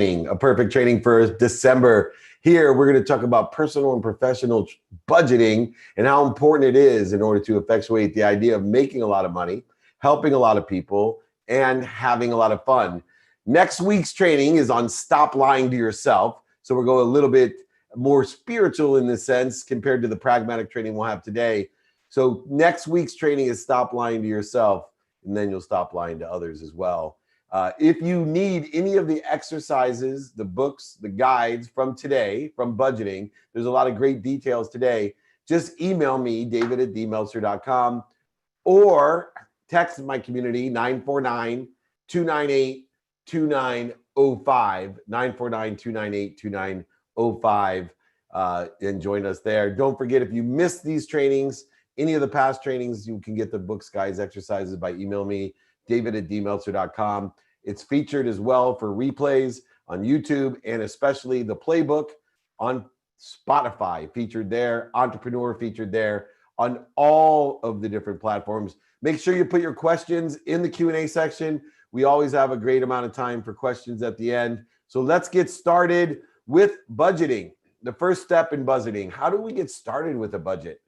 A perfect training for December. Here, we're going to talk about personal and professional budgeting and how important it is in order to effectuate the idea of making a lot of money, helping a lot of people, and having a lot of fun. Next week's training is on stop lying to yourself. So we're going a little bit more spiritual in this sense compared to the pragmatic training we'll have today. So next week's training is stop lying to yourself, and then you'll stop lying to others as well. If you need any of the exercises, the books, the guides from today, from budgeting, there's a lot of great details today. Just email me, david@dmeltzer.com, or text my community, 949-298-2905, 949-298-2905, and join us there. Don't forget, if you missed these trainings, any of the past trainings, you can get the books, guides, exercises by email me, david@dmeltzer.com. It's featured as well for replays on YouTube, and especially the Playbook on Spotify, featured there, Entrepreneur featured there, on all of the different platforms. Make sure you put your questions in the Q&A section. We always have a great amount of time for questions at the end. So let's get started with budgeting. The first step in budgeting. How do we get started with a budget?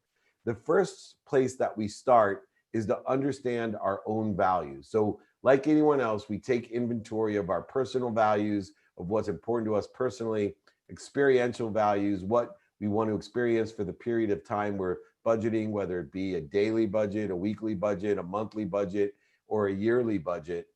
The first place that we start is to understand our own values. So like anyone else, we take inventory of our personal values, of what's important to us personally, experiential values, what we want to experience for the period of time we're budgeting, whether it be a daily budget, a weekly budget, a monthly budget, or a yearly budget.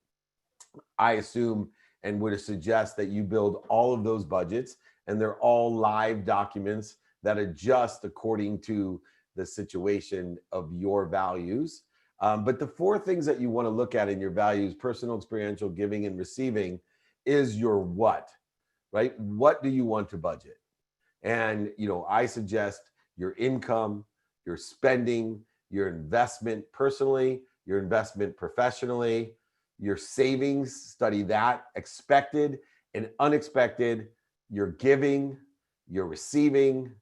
I assume and would suggest that you build all of those budgets, and they're all live documents that adjust according to the situation of your values. But the four things that you want to look at in your values, personal, experiential, giving, and receiving, is your what, right? What do you want to budget? And, I suggest your income, your spending, your investment personally, your investment professionally, your savings, study that, expected and unexpected, your giving, your receiving,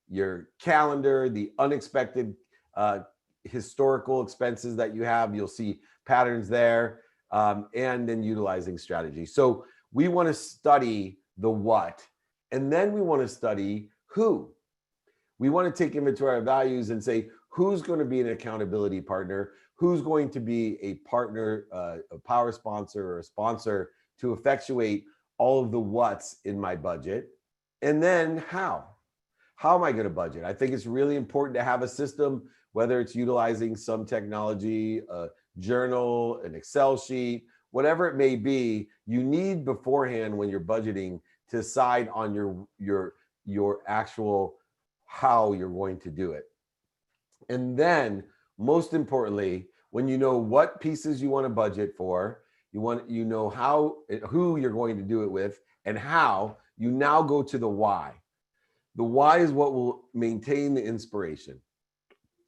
your calendar, the unexpected historical expenses that you have. You'll see patterns there, and then utilizing strategy. So we want to study the what, and then we want to study who. We want to take inventory of values and say, who's going to be an accountability partner? Who's going to be a partner, a power sponsor or a sponsor to effectuate all of the what's in my budget? And then how? How am I going to budget? I think it's really important to have a system, whether it's utilizing some technology, a journal, an Excel sheet, whatever it may be. You need beforehand, when you're budgeting, to decide on your actual how you're going to do it. And then, most importantly, when you know what pieces you want to budget for, you know who you're going to do it with, and how, you now go to the why. The why is what will maintain the inspiration.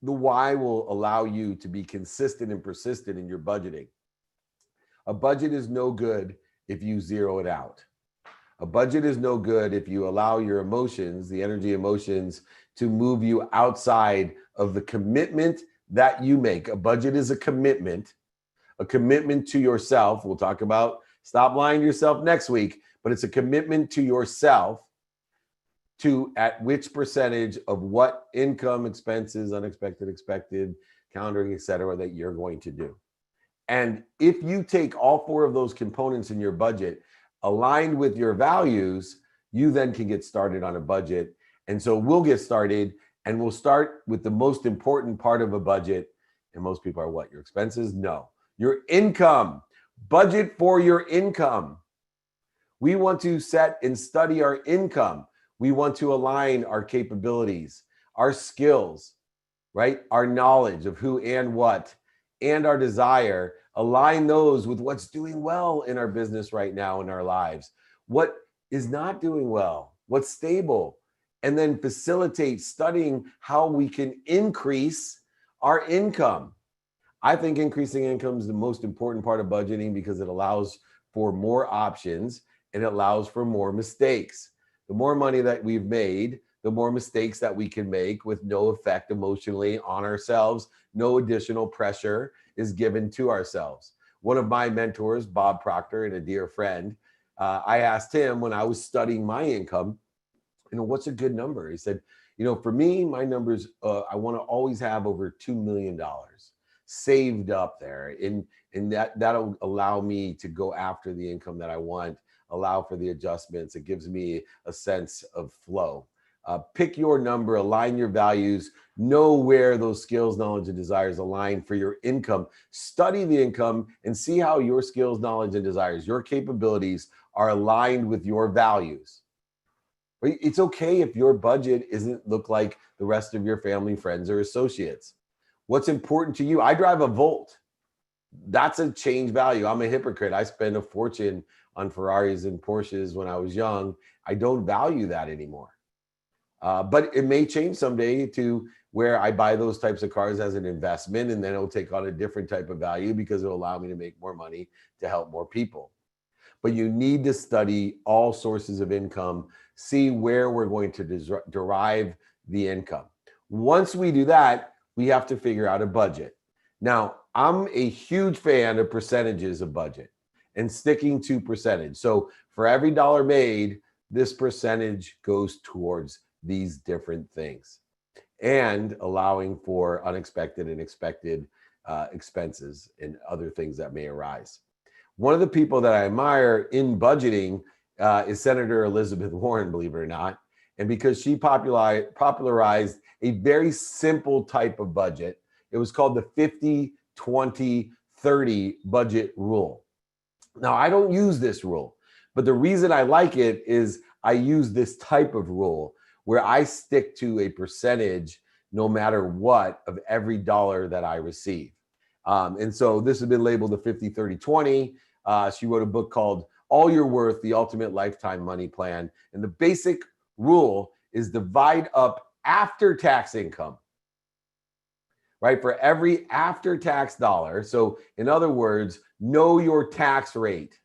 The why will allow you to be consistent and persistent in your budgeting. A budget is no good if you zero it out. A budget is no good if you allow your emotions, the energy emotions, to move you outside of the commitment that you make. A budget is a commitment to yourself. We'll talk about stop lying to yourself next week, but it's a commitment to yourself to at which percentage of what income, expenses, unexpected, expected, calendaring, etc., that you're going to do. And if you take all four of those components in your budget aligned with your values, you then can get started on a budget. And so we'll get started, and we'll start with the most important part of a budget. And most people are what? Your expenses? No. Your income. Budget for your income. We want to set and study our income. We want to align our capabilities, our skills, right? Our knowledge of who and what, and our desire, align those with what's doing well in our business right now in our lives, what is not doing well, what's stable, and then facilitate studying how we can increase our income. I think increasing income is the most important part of budgeting because it allows for more options and it allows for more mistakes. The more money that we've made, the more mistakes that we can make with no effect emotionally on ourselves. No additional pressure is given to ourselves. One of my mentors, Bob Proctor, and a dear friend, I asked him when I was studying my income, what's a good number? He said, for me, my numbers, I want to always have over $2 million saved up there. And that'll allow me to go after the income that I want, allow for the adjustments. It gives me a sense of flow. Pick your number, align your values, know where those skills, knowledge, and desires align for your income. Study the income and see how your skills, knowledge, and desires, your capabilities are aligned with your values. It's okay if your budget isn't look like the rest of your family, friends, or associates. What's important to you? I drive a Volt. That's a change value. I'm a hypocrite. I spend a fortune on Ferraris and Porsches when I was young. I don't value that anymore. But it may change someday to where I buy those types of cars as an investment, and then it'll take on a different type of value because it'll allow me to make more money to help more people. But you need to study all sources of income, see where we're going to derive the income. Once we do that, we have to figure out a budget. Now, I'm a huge fan of percentages of budget and sticking to percentage. So for every dollar made, this percentage goes towards these different things and allowing for unexpected and expected expenses and other things that may arise. One of the people that I admire in budgeting is Senator Elizabeth Warren, believe it or not. And because she popularized a very simple type of budget, it was called the 50-20-30 budget rule. Now, I don't use this rule, but the reason I like it is I use this type of rule where I stick to a percentage no matter what of every dollar that I receive. And so this has been labeled the 50-30-20. She wrote a book called All Your Worth, The Ultimate Lifetime Money Plan. And the basic rule is divide up after-tax income, right? For every after-tax dollar. So in other words, know your tax rate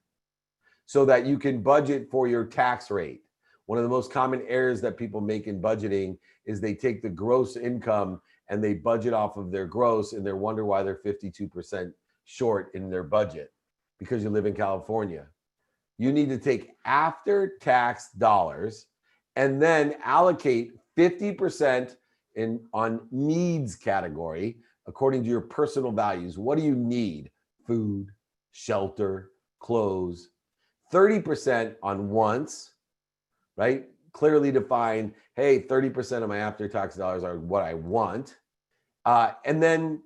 so that you can budget for your tax rate. One of the most common errors that people make in budgeting is they take the gross income and they budget off of their gross, and they wonder why they're 52% short in their budget because you live in California. You need to take after-tax dollars and then allocate 50% on needs category according to your personal values. What do you need? Food, shelter, clothes. 30% on wants, right? Clearly define, hey, 30% of my after-tax dollars are what I want. And then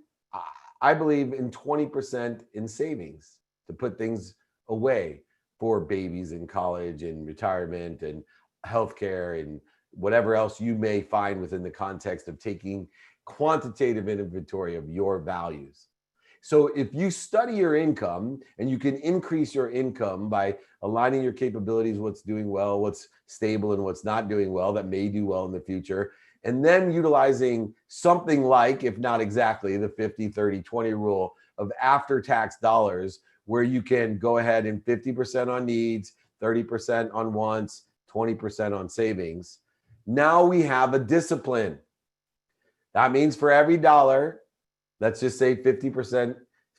I believe in 20% in savings to put things away for babies in college and retirement and healthcare and whatever else you may find within the context of taking quantitative inventory of your values. So if you study your income and you can increase your income by aligning your capabilities, what's doing well, what's stable and what's not doing well, that may do well in the future, and then utilizing something like, if not exactly, the 50-30-20 rule of after-tax dollars, where you can go ahead and 50% on needs, 30% on wants, 20% on savings. Now we have a discipline. That means for every dollar, let's just say 50%,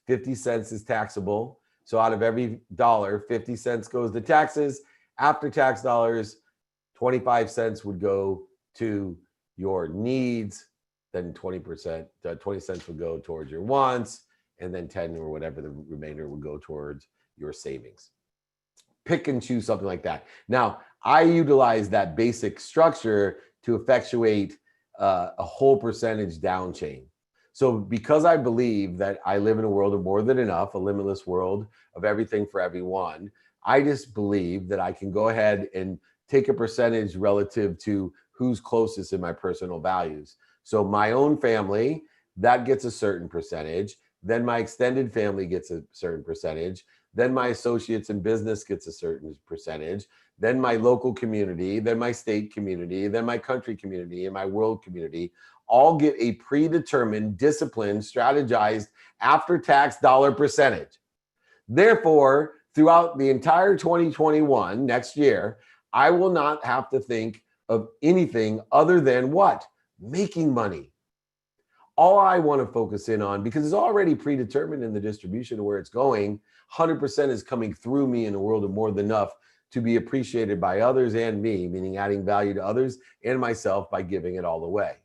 50 cents is taxable. So out of every dollar, 50 cents goes to taxes. After tax dollars, 25 cents would go to your needs. Then 20 cents would go towards your wants. And then 10 or whatever the remainder would go towards your savings. Pick and choose something like that. Now, I utilize that basic structure to effectuate a whole percentage down chain. So because I believe that I live in a world of more than enough, a limitless world of everything for everyone, I just believe that I can go ahead and take a percentage relative to who's closest in my personal values. So my own family, that gets a certain percentage. Then my extended family gets a certain percentage. Then my associates in business gets a certain percentage. Then my local community, then my state community, then my country community, and my world community all get a predetermined, disciplined, strategized after-tax dollar percentage. Therefore, throughout the entire 2021, next year, I will not have to think of anything other than what? Making money. All I want to focus in on, because it's already predetermined in the distribution of where it's going, 100% is coming through me in a world of more than enough to be appreciated by others and me, meaning adding value to others and myself by giving it all away.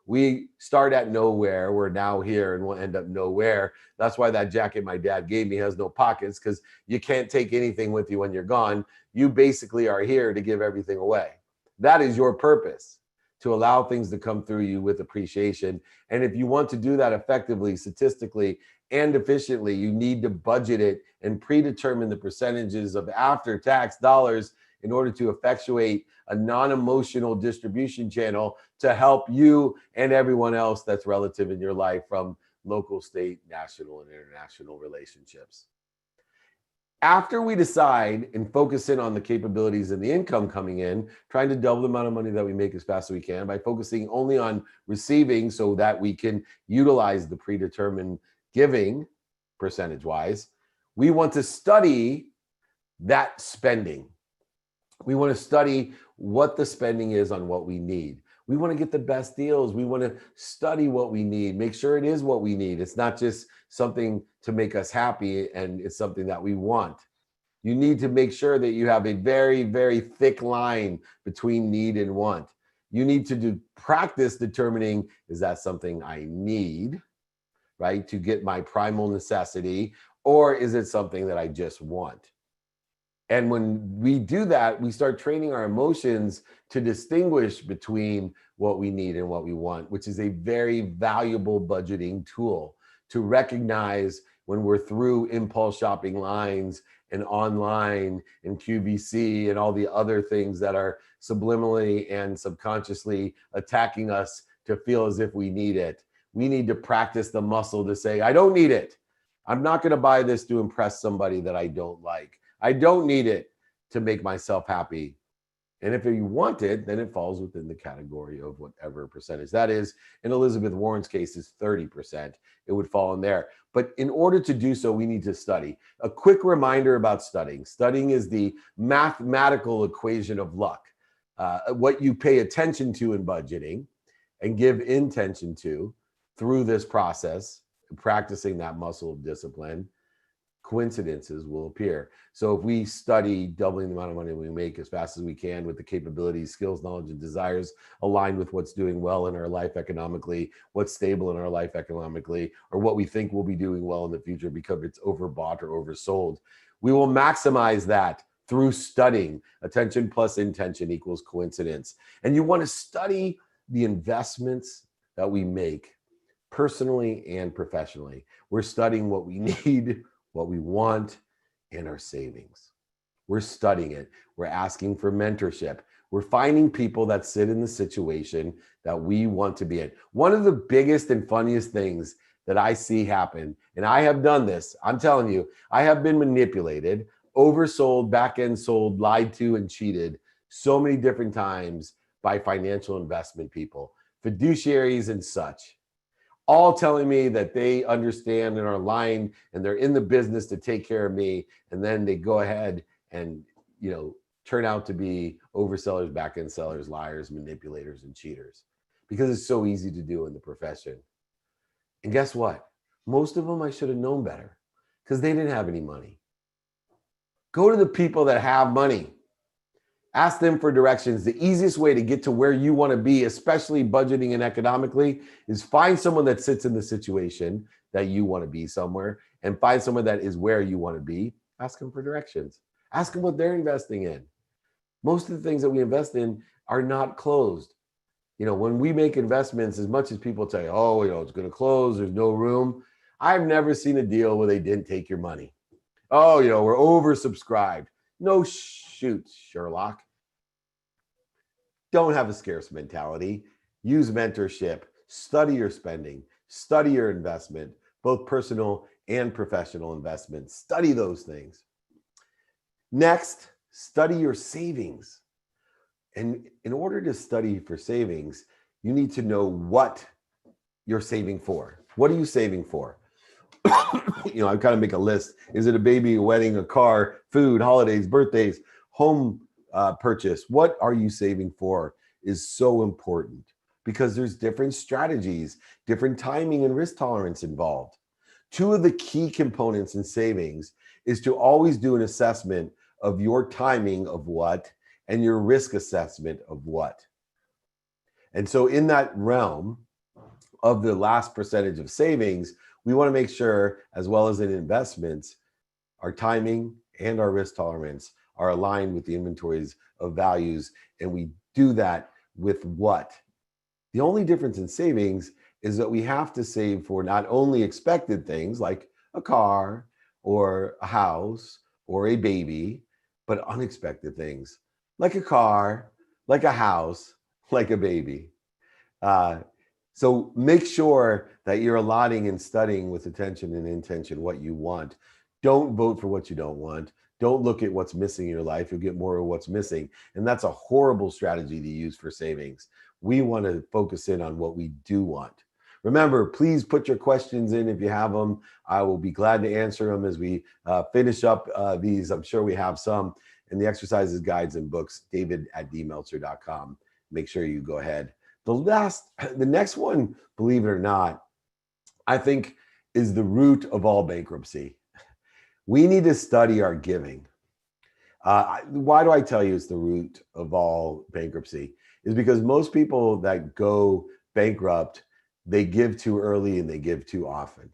We start at nowhere. We're now here and we'll end up nowhere. That's why that jacket my dad gave me has no pockets, because you can't take anything with you when you're gone. You basically are here to give everything away. That is your purpose, to allow things to come through you with appreciation. And if you want to do that effectively, statistically, and efficiently, you need to budget it and predetermine the percentages of after-tax dollars in order to effectuate a non-emotional distribution channel to help you and everyone else that's relative in your life, from local, state, national, and international relationships. After we decide and focus in on the capabilities and the income coming in, trying to double the amount of money that we make as fast as we can by focusing only on receiving so that we can utilize the predetermined giving percentage-wise, we want to study that spending. We want to study what the spending is on what we need. We want to get the best deals. We want to study what we need, make sure it is what we need. It's not just something to make us happy, and it's something that we want. You need to make sure that you have a very, very thick line between need and want. You need to practice determining, is that something I need, right, to get my primal necessity, or is it something that I just want? And when we do that, we start training our emotions to distinguish between what we need and what we want, which is a very valuable budgeting tool to recognize when we're through impulse shopping lines and online and QVC and all the other things that are subliminally and subconsciously attacking us to feel as if we need it. We need to practice the muscle to say, I don't need it. I'm not going to buy this to impress somebody that I don't like. I don't need it to make myself happy. And if you want it, then it falls within the category of whatever percentage that is. In Elizabeth Warren's case, is 30%. It would fall in there. But in order to do so, we need to study. A quick reminder about studying. Studying is the mathematical equation of luck. What you pay attention to in budgeting and give intention to through this process, practicing that muscle of discipline, coincidences will appear. So if we study doubling the amount of money we make as fast as we can with the capabilities, skills, knowledge, and desires aligned with what's doing well in our life economically, what's stable in our life economically, or what we think will be doing well in the future because it's overbought or oversold, we will maximize that through studying. Attention plus intention equals coincidence. And you want to study the investments that we make personally and professionally. We're studying what we need, what we want, and our savings. We're studying it. We're asking for mentorship. We're finding people that sit in the situation that we want to be in. One of the biggest and funniest things that I see happen, and I have done this, I'm telling you, I have been manipulated, oversold, back-end sold, lied to, and cheated so many different times by financial investment people, fiduciaries and such, all telling me that they understand and are lying and they're in the business to take care of me. And then they go ahead and, turn out to be oversellers, back-end sellers, liars, manipulators, and cheaters, because it's so easy to do in the profession. And guess what? Most of them I should have known better, because they didn't have any money. Go to the people that have money. Ask them for directions. The easiest way to get to where you want to be, especially budgeting and economically, is find someone that sits in the situation that you want to be somewhere, and find someone that is where you want to be. Ask them for directions. Ask them what they're investing in. Most of the things that we invest in are not closed. When we make investments, as much as people say, it's going to close, there's no room. I've never seen a deal where they didn't take your money. We're oversubscribed. No shoot, Sherlock. Don't have a scarce mentality. Use mentorship. Study your spending. Study your investment, both personal and professional investments. Study those things. Next, study your savings. And in order to study for savings, you need to know what you're saving for. What are you saving for? I kind of make a list. Is it a baby, a wedding, a car, food, holidays, birthdays, home purchase? What are you saving for is so important, because there's different strategies, different timing and risk tolerance involved. Two of the key components in savings is to always do an assessment of your timing of what and your risk assessment of what. And so in that realm of the last percentage of savings, we want to make sure, as well as in investments, our timing and our risk tolerance are aligned with the inventories of values. And we do that with what? The only difference in savings is that we have to save for not only expected things like a car or a house or a baby, but unexpected things like a car, like a house, like a baby. So make sure that you're allotting and studying with attention and intention what you want. Don't vote for what you don't want. Don't look at what's missing in your life. You'll get more of what's missing. And that's a horrible strategy to use for savings. We want to focus in on what we do want. Remember, please put your questions in if you have them. I will be glad to answer them as we finish up these. I'm sure we have some in the exercises, guides, and books, david@dmeltzer.com. Make sure you go ahead. The next one, believe it or not, I think is the root of all bankruptcy. We need to study our giving. Why do I tell you it's the root of all bankruptcy? Is because most people that go bankrupt, they give too early and they give too often.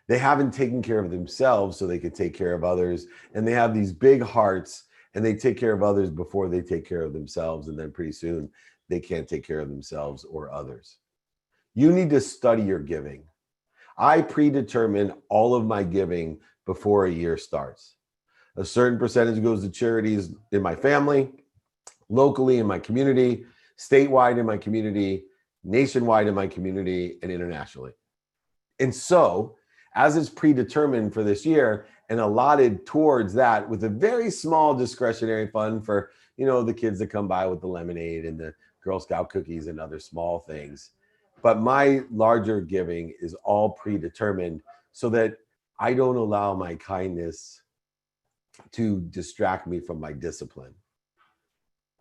They haven't taken care of themselves so they could take care of others. And they have these big hearts and they take care of others before they take care of themselves. And then pretty soon they can't take care of themselves or others. You need to study your giving. I predetermine all of my giving before a year starts. A certain percentage goes to charities in my family, locally in my community, statewide in my community, nationwide in my community, and internationally. And so, as it's predetermined for this year and allotted towards that with a very small discretionary fund for, the kids that come by with the lemonade and the Girl Scout cookies and other small things. But my larger giving is all predetermined so that I don't allow my kindness to distract me from my discipline.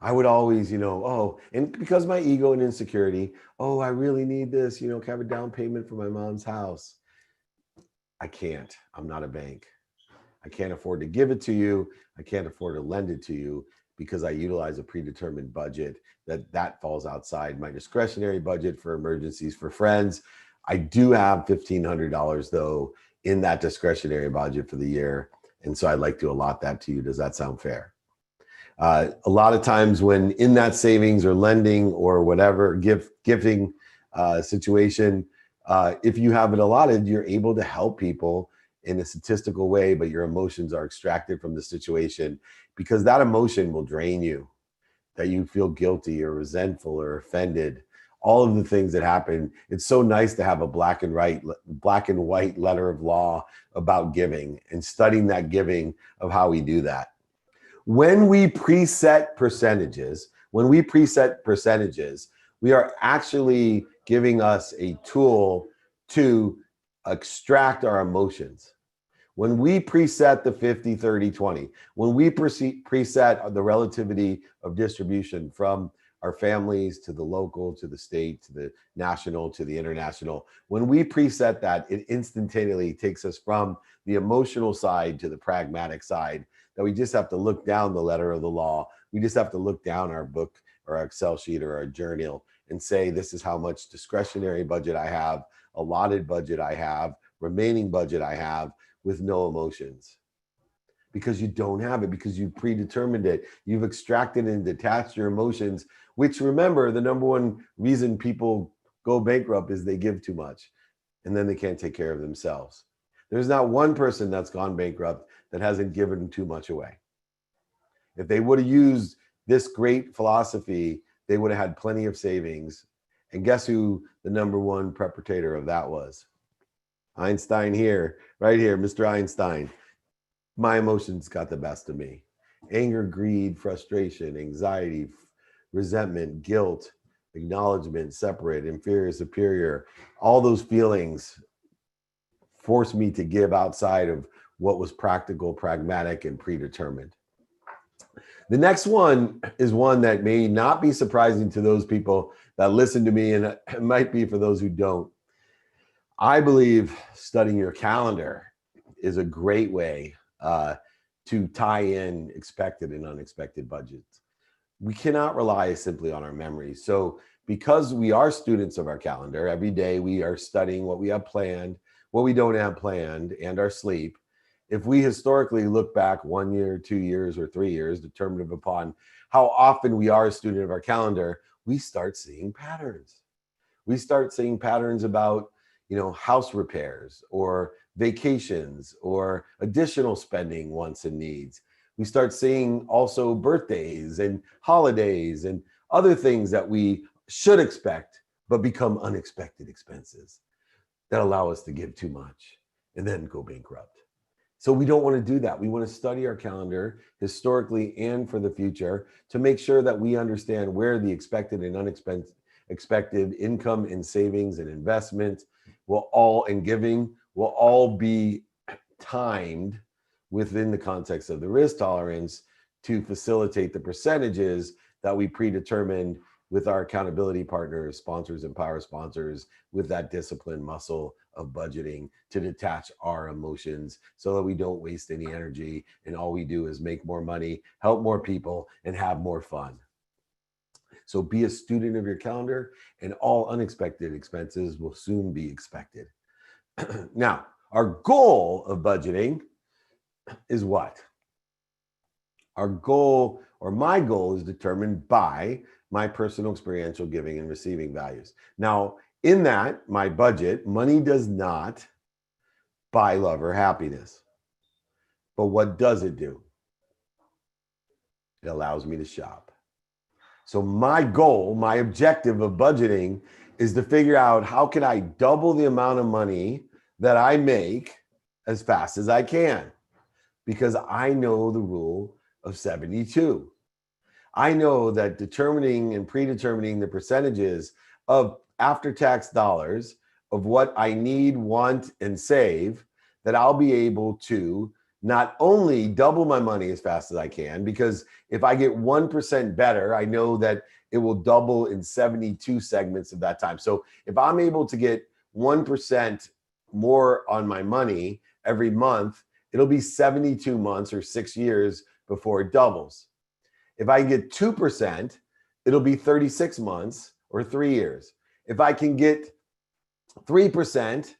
I would always, and because my ego and insecurity, I really need this, can I have a down payment for my mom's house? I can't. I'm not a bank. I can't afford to give it to you. I can't afford to lend it to you because I utilize a predetermined budget that falls outside my discretionary budget for emergencies for friends. I do have $1,500 though in that discretionary budget for the year. And so I'd like to allot that to you. Does that sound fair? A lot of times when in that savings or lending or whatever gifting situation, if you have it allotted, you're able to help people in a statistical way, but your emotions are extracted from the situation because that emotion will drain you, that you feel guilty or resentful or offended, all of the things that happen. It's so nice to have a black and white letter of law about giving and studying that giving of how we do that. When we preset percentages, we are actually giving us a tool to extract our emotions. When we preset the 50, 30, 20, when we preset the relativity of distribution from our families to the local, to the state, to the national, to the international, when we preset that, it instantaneously takes us from the emotional side to the pragmatic side, that we just have to look down the letter of the law. We just have to look down our book or our Excel sheet or our journal and say, this is how much discretionary budget I have, allotted budget I have, remaining budget I have, with no emotions. Because you don't have it, because you've predetermined it. You've extracted and detached your emotions, which, remember, the number one reason people go bankrupt is they give too much and then they can't take care of themselves. There's not one person that's gone bankrupt that hasn't given too much away. If they would have used this great philosophy, they would have had plenty of savings. And guess who the number one perpetrator of that was? Einstein here, right here, Mr. Einstein. My emotions got the best of me. Anger, greed, frustration, anxiety, resentment, guilt, acknowledgement, separate, inferior, superior, all those feelings forced me to give outside of what was practical, pragmatic, and predetermined. The next one is one that may not be surprising to those people that listen to me, and it might be for those who don't. I believe studying your calendar is a great way to tie in expected and unexpected budgets. We cannot rely simply on our memories. So because we are students of our calendar, every day we are studying what we have planned, what we don't have planned, and our sleep. If we historically look back 1 year, 2 years, or 3 years, determinative upon how often we are a student of our calendar, we start seeing patterns. We start seeing patterns about, house repairs or vacations or additional spending, wants and needs. We start seeing also birthdays and holidays and other things that we should expect, but become unexpected expenses that allow us to give too much and then go bankrupt. So we don't want to do that. We want to study our calendar historically and for the future to make sure that we understand where the expected and unexpected income and savings and investment and giving will all be timed within the context of the risk tolerance to facilitate the percentages that we predetermined with our accountability partners, sponsors, and power sponsors, with that discipline muscle of budgeting to detach our emotions so that we don't waste any energy and all we do is make more money, help more people, and have more fun. So be a student of your calendar, and all unexpected expenses will soon be expected. Now, our goal of budgeting is what? Our goal, or my goal, is determined by my personal experiential giving and receiving values. Now, in that, my budget, money does not buy love or happiness. But what does it do? It allows me to shop. So my goal, my objective of budgeting is to figure out how can I double the amount of money that I make as fast as I can, because I know the rule of 72. I know that determining and predetermining the percentages of after-tax dollars of what I need, want, and save, that I'll be able to not only double my money as fast as I can, because if I get 1% better, I know that it will double in 72 segments of that time. So if I'm able to get 1% more on my money every month, it'll be 72 months or 6 years before it doubles. If I get 2%, it'll be 36 months or 3 years. If I can get 3%,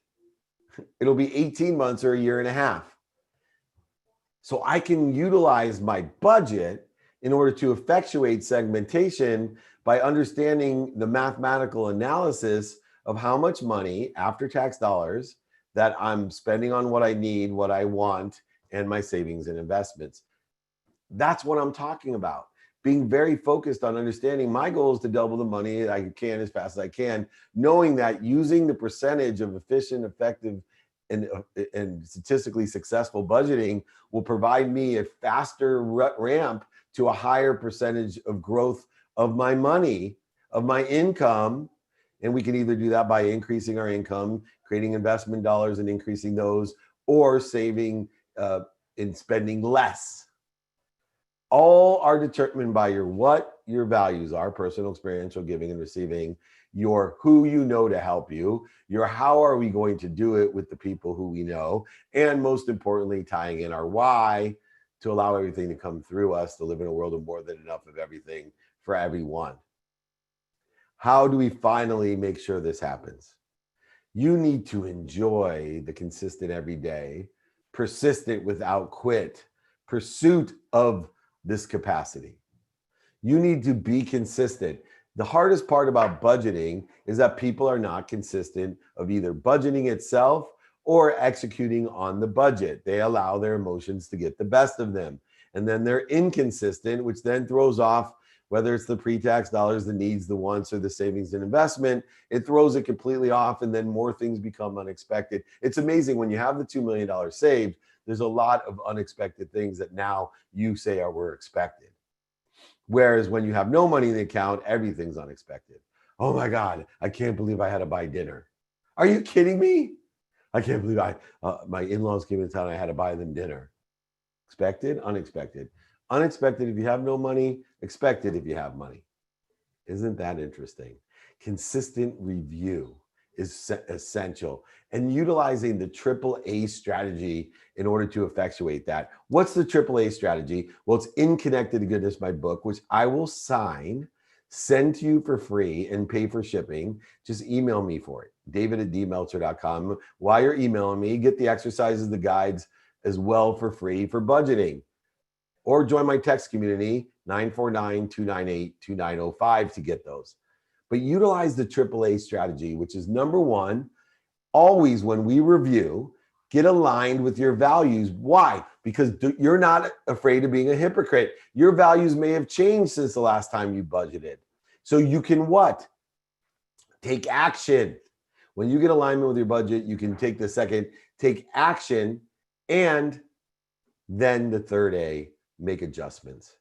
it'll be 18 months or a year and a half. So I can utilize my budget in order to effectuate segmentation by understanding the mathematical analysis of how much money, after-tax dollars, that I'm spending on what I need, what I want, and my savings and investments. That's what I'm talking about. Being very focused on understanding my goal is to double the money I can as fast as I can, knowing that using the percentage of efficient, effective, and statistically successful budgeting will provide me a faster ramp to a higher percentage of growth of my money, of my income. And we can either do that by increasing our income, creating investment dollars and increasing those, or saving and spending less. All are determined by your values are, personal, experiential, giving and receiving, your who you know to help you, your how are we going to do it with the people who we know, and most importantly, tying in our why to allow everything to come through us to live in a world of more than enough of everything for everyone. How do we finally make sure this happens? You need to enjoy the consistent everyday, persistent without quit pursuit of this capacity. You need to be consistent. The hardest part about budgeting is that people are not consistent of either budgeting itself or executing on the budget. They allow their emotions to get the best of them. And then they're inconsistent, which then throws off, whether it's the pre-tax dollars, the needs, the wants, or the savings and investment, it throws it completely off, and then more things become unexpected. It's amazing when you have the $2 million saved, there's a lot of unexpected things that now you say were expected. Whereas when you have no money in the account, everything's unexpected. Oh my God, I can't believe I had to buy dinner. Are you kidding me? I can't believe my in-laws came in town and I had to buy them dinner. Expected, unexpected. Unexpected if you have no money, expected if you have money. Isn't that interesting? Consistent review is essential. And utilizing the AAA strategy in order to effectuate that. What's the AAA strategy? Well, it's In Connected to Goodness, my book, which I will sign, send to you for free, and pay for shipping. Just email me for it, david@dmeltzer.com. While you're emailing me, get the exercises, the guides as well for free for budgeting. Or join my text community, 949-298-2905 to get those. But utilize the AAA strategy, which is number one, always when we review, get aligned with your values. Why? Because you're not afraid of being a hypocrite. Your values may have changed since the last time you budgeted. So you can what? Take action. When you get alignment with your budget, you can take the second, take action, and then the third A, make adjustments.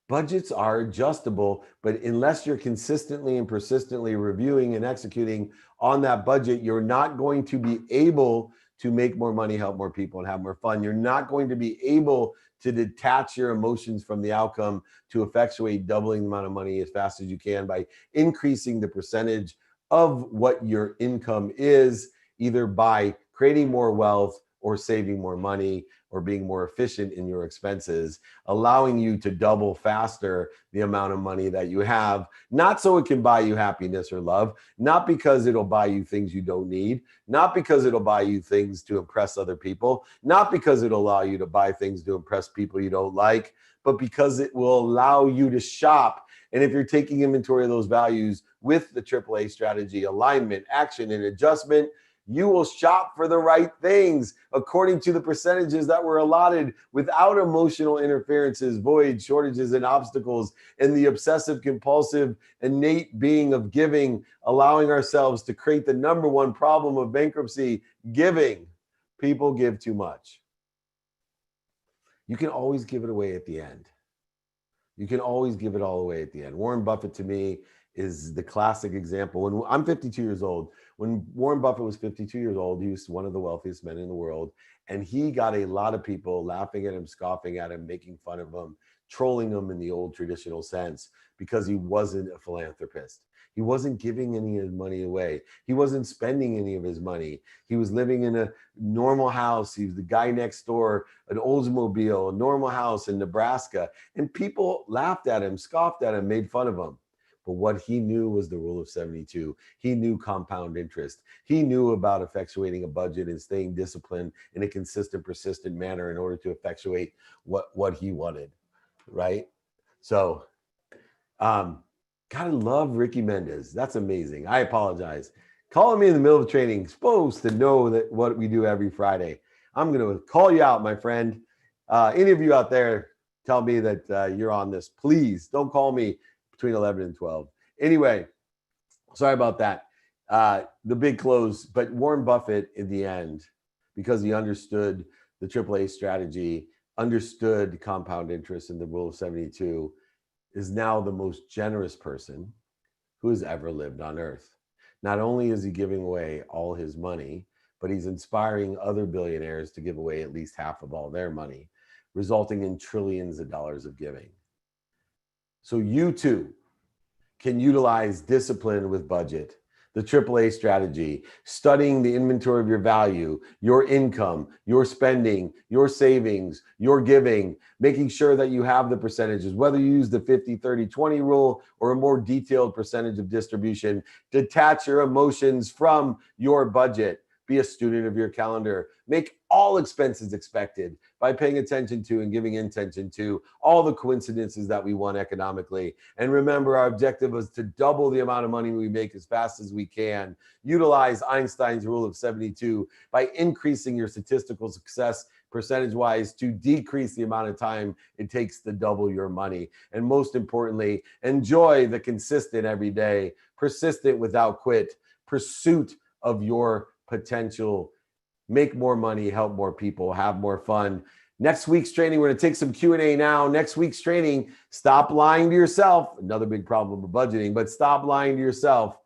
Budgets are adjustable, but unless you're consistently and persistently reviewing and executing on that budget, you're not going to be able to make more money, help more people, and have more fun. You're not going to be able to detach your emotions from the outcome to effectuate doubling the amount of money as fast as you can by increasing the percentage of what your income is, either by creating more wealth or saving more money or being more efficient in your expenses, allowing you to double faster the amount of money that you have, not so it can buy you happiness or love, not because it'll buy you things you don't need, not because it'll buy you things to impress other people, not because it'll allow you to buy things to impress people you don't like, but because it will allow you to shop. And if you're taking inventory of those values with the AAA strategy, alignment, action, and adjustment, you will shop for the right things according to the percentages that were allotted without emotional interferences, voids, shortages, and obstacles, and the obsessive compulsive innate being of giving, allowing ourselves to create the number one problem of bankruptcy, giving. People give too much. You can always give it away at the end. You can always give it all away at the end. Warren Buffett, to me, is the classic example. When I'm 52 years old, when Warren Buffett was 52 years old, he was one of the wealthiest men in the world. And he got a lot of people laughing at him, scoffing at him, making fun of him, trolling him in the old traditional sense because he wasn't a philanthropist. He wasn't giving any of his money away. He wasn't spending any of his money. He was living in a normal house. He was the guy next door, an Oldsmobile, a normal house in Nebraska. And people laughed at him, scoffed at him, made fun of him. But what he knew was the rule of 72. He knew compound interest. He knew about effectuating a budget and staying disciplined in a consistent, persistent manner in order to effectuate what he wanted, right? So, gotta love Ricky Mendez. That's amazing. I apologize. Calling me in the middle of training, supposed to know that what we do every Friday. I'm gonna call you out, my friend. Any of you out there, tell me that you're on this. Please don't call me between 11 and 12. Anyway, sorry about that. The big close, but Warren Buffett in the end, because he understood the AAA strategy, understood compound interest in the rule of 72, is now the most generous person who has ever lived on earth. Not only is he giving away all his money, but he's inspiring other billionaires to give away at least half of all their money, resulting in trillions of dollars of giving. So you too can utilize discipline with budget, the AAA strategy, studying the inventory of your value, your income, your spending, your savings, your giving, making sure that you have the percentages, whether you use the 50-30-20 rule or a more detailed percentage of distribution. Detach your emotions from your budget. Be a student of your calendar. Make all expenses expected by paying attention to and giving intention to all the coincidences that we want economically. And remember, our objective is to double the amount of money we make as fast as we can. Utilize Einstein's rule of 72 by increasing your statistical success percentage-wise to decrease the amount of time it takes to double your money. And most importantly, enjoy the consistent everyday, persistent without quit pursuit of your potential. Make more money, help more people, have more fun. Next week's training, we're going to take some Q&A now. Next week's training, stop lying to yourself. Another big problem with budgeting, but stop lying to yourself.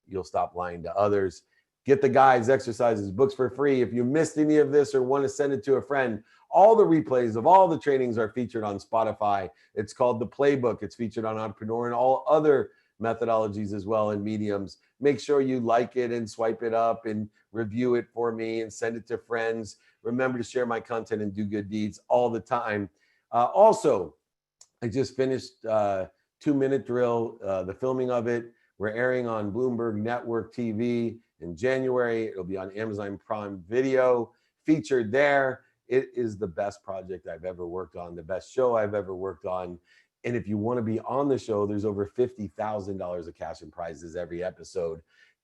You'll stop lying to others. Get the guides, exercises, books for free. If you missed any of this or want to send it to a friend, all the replays of all the trainings are featured on Spotify. It's called The Playbook. It's featured on Entrepreneur and all other methodologies as well and mediums. Make sure you like it and swipe it up and review it for me and send it to friends. Remember to share my content and do good deeds all the time. Also, I just finished 2-minute drill, the filming of it. We're airing on Bloomberg Network TV in January. It'll be on Amazon Prime Video, featured there. It is the best project I've ever worked on, the best show I've ever worked on. And if you want to be on the show, there's over $50,000 of cash and prizes every episode.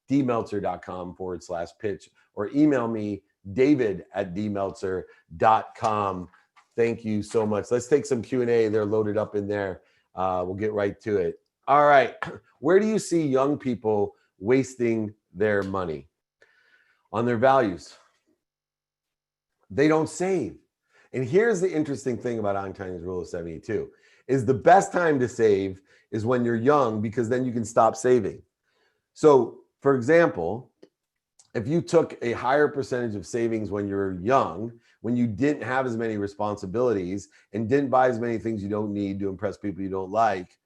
dmeltzer.com/pitch or email me, david@dmeltzer.com. Thank you so much. Let's take some Q&A. They're loaded up in there. We'll get right to it. All right. Where do you see young people wasting their money? On their values. They don't save. And here's the interesting thing about Einstein's rule of 72 is the best time to save is when you're young, because then you can stop saving. So, for example, if you took a higher percentage of savings when you're young, when you didn't have as many responsibilities and didn't buy as many things you don't need to impress people you don't like,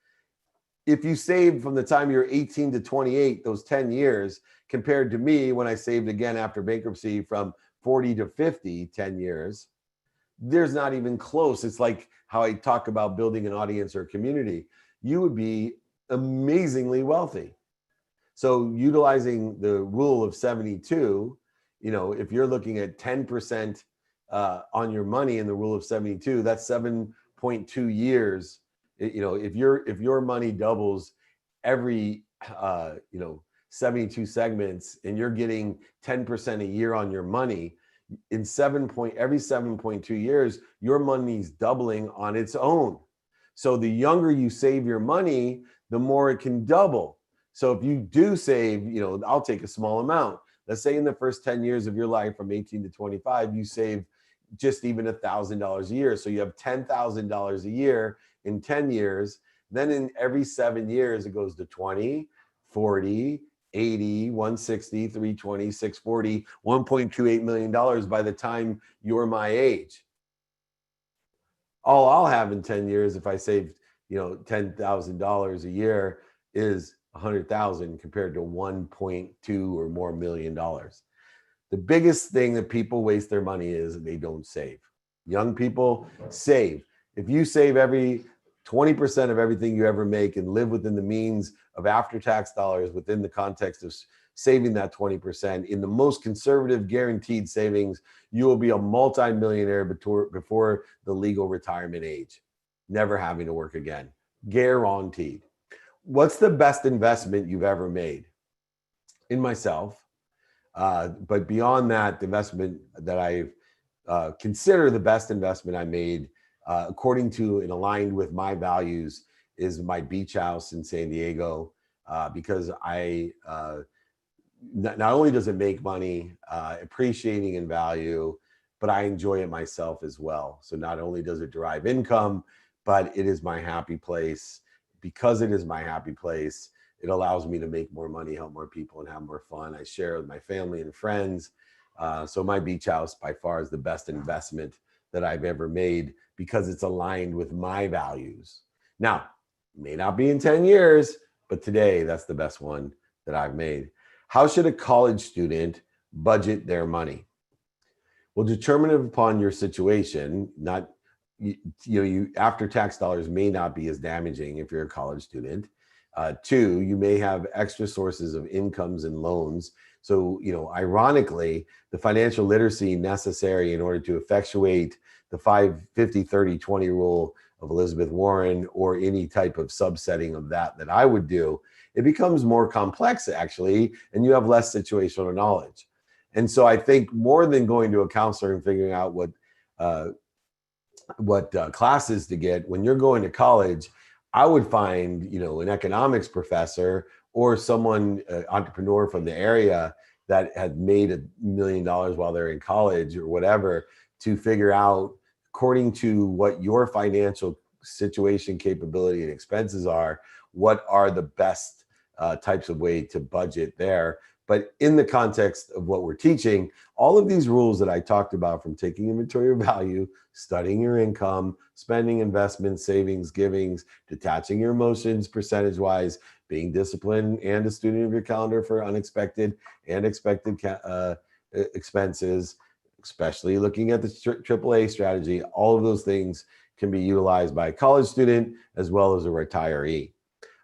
if you saved from the time you're 18 to 28, those 10 years, compared to me when I saved again after bankruptcy from 40 to 50, 10 years, there's not even close. It's like how I talk about building an audience or a community. You would be amazingly wealthy. So utilizing the rule of 72, if you're looking at 10% on your money in the rule of 72, that's 7.2 years. If your money doubles every 72 segments and you're getting 10% a year on your money, in every 7.2 years, your money's doubling on its own. So the younger you save your money, the more it can double. So if you do save, I'll take a small amount. Let's say in the first 10 years of your life from 18 to 25, you save just even $1,000 a year. So you have $10,000 a year in 10 years. Then in every 7 years, it goes to 20, 40, 80, 160, 320, 640, $1.28 million by the time you're my age. All I'll have in 10 years if I saved, $10,000 a year is 100,000 compared to 1.2 or more million dollars. The biggest thing that people waste their money is they don't save. Young people save. If you save every 20% of everything you ever make and live within the means of after-tax dollars within the context of saving that 20% in the most conservative guaranteed savings, you will be a multi-millionaire before the legal retirement age, never having to work again. Guaranteed. What's the best investment you've ever made? In myself. But beyond that, the investment that I consider the best investment I made, according to and aligned with my values, is my beach house in San Diego, because I not only does it make money, appreciating in value, but I enjoy it myself as well. So not only does it derive income, but it is my happy place. Because it is my happy place, it allows me to make more money, help more people, and have more fun. I share with my family and friends. So my beach house by far is the best investment that I've ever made because it's aligned with my values. Now, may not be in 10 years, but today that's the best one that I've made. How should a college student budget their money? Well, determine upon your situation, not after-tax dollars may not be as damaging if you're a college student. 2, you may have extra sources of incomes and loans. So, ironically, the financial literacy necessary in order to effectuate the 50-30-20 rule of Elizabeth Warren or any type of subsetting of that I would do, it becomes more complex actually, and you have less situational knowledge. And so I think more than going to a counselor and figuring out what classes to get, when you're going to college, I would find, an economics professor or someone, entrepreneur from the area that had made $1 million while they're in college or whatever, to figure out, according to what your financial situation, capability, and expenses are, what are the best types of way to budget there. But in the context of what we're teaching, all of these rules that I talked about, from taking inventory of value, studying your income, spending, investments, savings, givings, detaching your emotions percentage-wise, being disciplined and a student of your calendar for unexpected and expected expenses, especially looking at the AAA strategy, all of those things can be utilized by a college student as well as a retiree.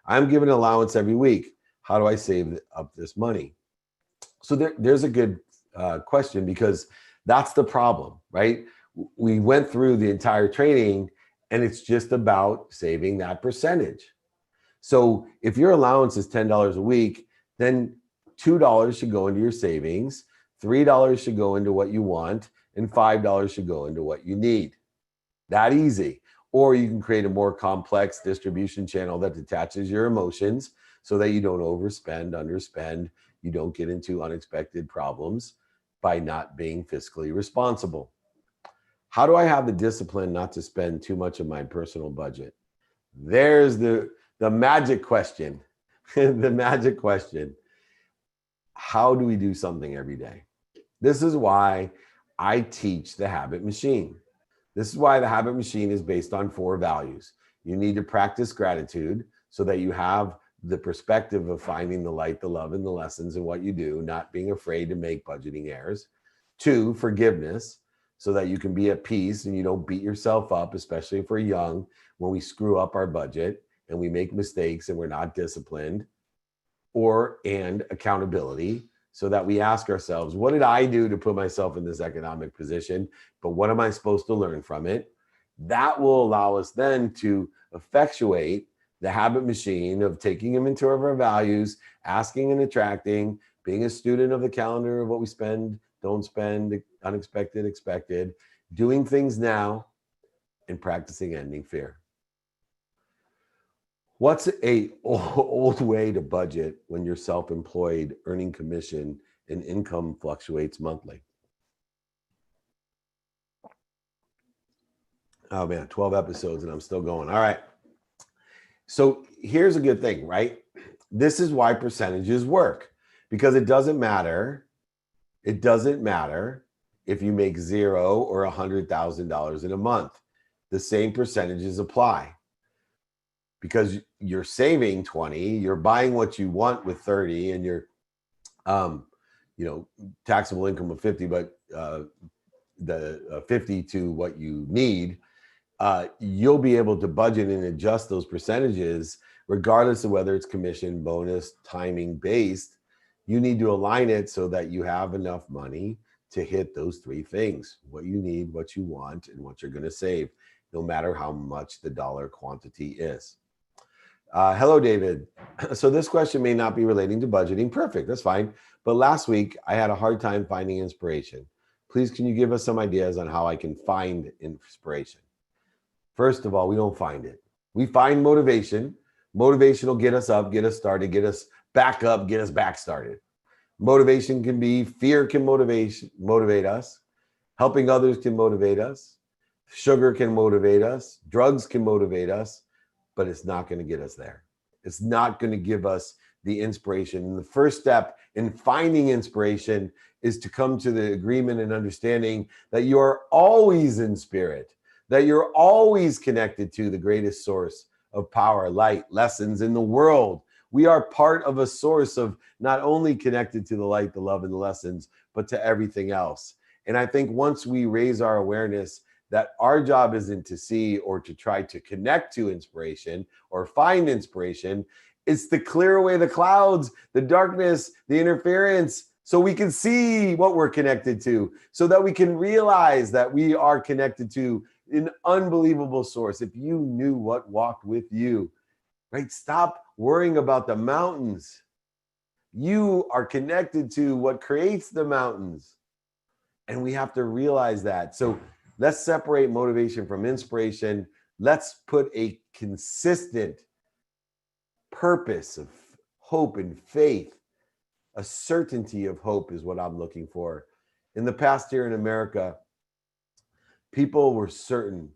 I'm given an allowance every week. How do I save up this money? So there's a good question, because that's the problem, right? We went through the entire training and it's just about saving that percentage. So if your allowance is $10 a week, then $2 should go into your savings, $3 should go into what you want, and $5 should go into what you need. That easy. Or you can create a more complex distribution channel that detaches your emotions so that you don't overspend, underspend, you don't get into unexpected problems by not being fiscally responsible. How do I have the discipline not to spend too much of my personal budget? There's the magic question. The magic question. How do we do something every day? This is why I teach the habit machine. This is why the habit machine is based on 4 values. You need to practice gratitude so that you have the perspective of finding the light, the love, and the lessons in what you do, not being afraid to make budgeting errors. 2, forgiveness, so that you can be at peace and you don't beat yourself up, especially if we're young, when we screw up our budget and we make mistakes and we're not disciplined. And accountability, so that we ask ourselves, what did I do to put myself in this economic position? But what am I supposed to learn from it? That will allow us then to effectuate the habit machine of taking inventory of our values, asking and attracting, being a student of the calendar of what we spend, don't spend, unexpected, expected, doing things now, and practicing ending fear. What's a old way to budget when you're self-employed, earning commission, and income fluctuates monthly? Oh man, 12 episodes and I'm still going. All right. So here's a good thing, right? This is why percentages work, because it doesn't matter. It doesn't matter if you make $0 or $100,000 in a month. The same percentages apply, because you're saving 20, you're buying what you want with 30, and you're, taxable income of 50, but the 50 to what you need, you'll be able to budget and adjust those percentages regardless of whether it's commission, bonus, timing based. You need to align it so that you have enough money to hit those 3 things: what you need, what you want, and what you're going to save, no matter how much the dollar quantity is. Hello, David. So this question may not be relating to budgeting. Perfect, that's fine. But last week, I had a hard time finding inspiration. Please, can you give us some ideas on how I can find inspiration? First of all, we don't find it. We find motivation. Motivation will get us up, get us started, get us back up, get us back started. Motivation can be, fear can motivate us. Helping others can motivate us. Sugar can motivate us. Drugs can motivate us. But it's not going to get us there. It's not going to give us the inspiration. And the first step in finding inspiration is to come to the agreement and understanding that you are always in spirit, that you're always connected to the greatest source of power, light, lessons in the world. We are part of a source of not only connected to the light, the love, and the lessons, but to everything else. And I think once we raise our awareness that our job isn't to see or to try to connect to inspiration or find inspiration, it's to clear away the clouds, the darkness, the interference, so we can see what we're connected to, so that we can realize that we are connected to an unbelievable source. If you knew what walked with you, right? Stop worrying about the mountains. You are connected to what creates the mountains. And we have to realize that. So let's separate motivation from inspiration. Let's put a consistent purpose of hope and faith. A certainty of hope is what I'm looking for. In the past here in America, people were certain,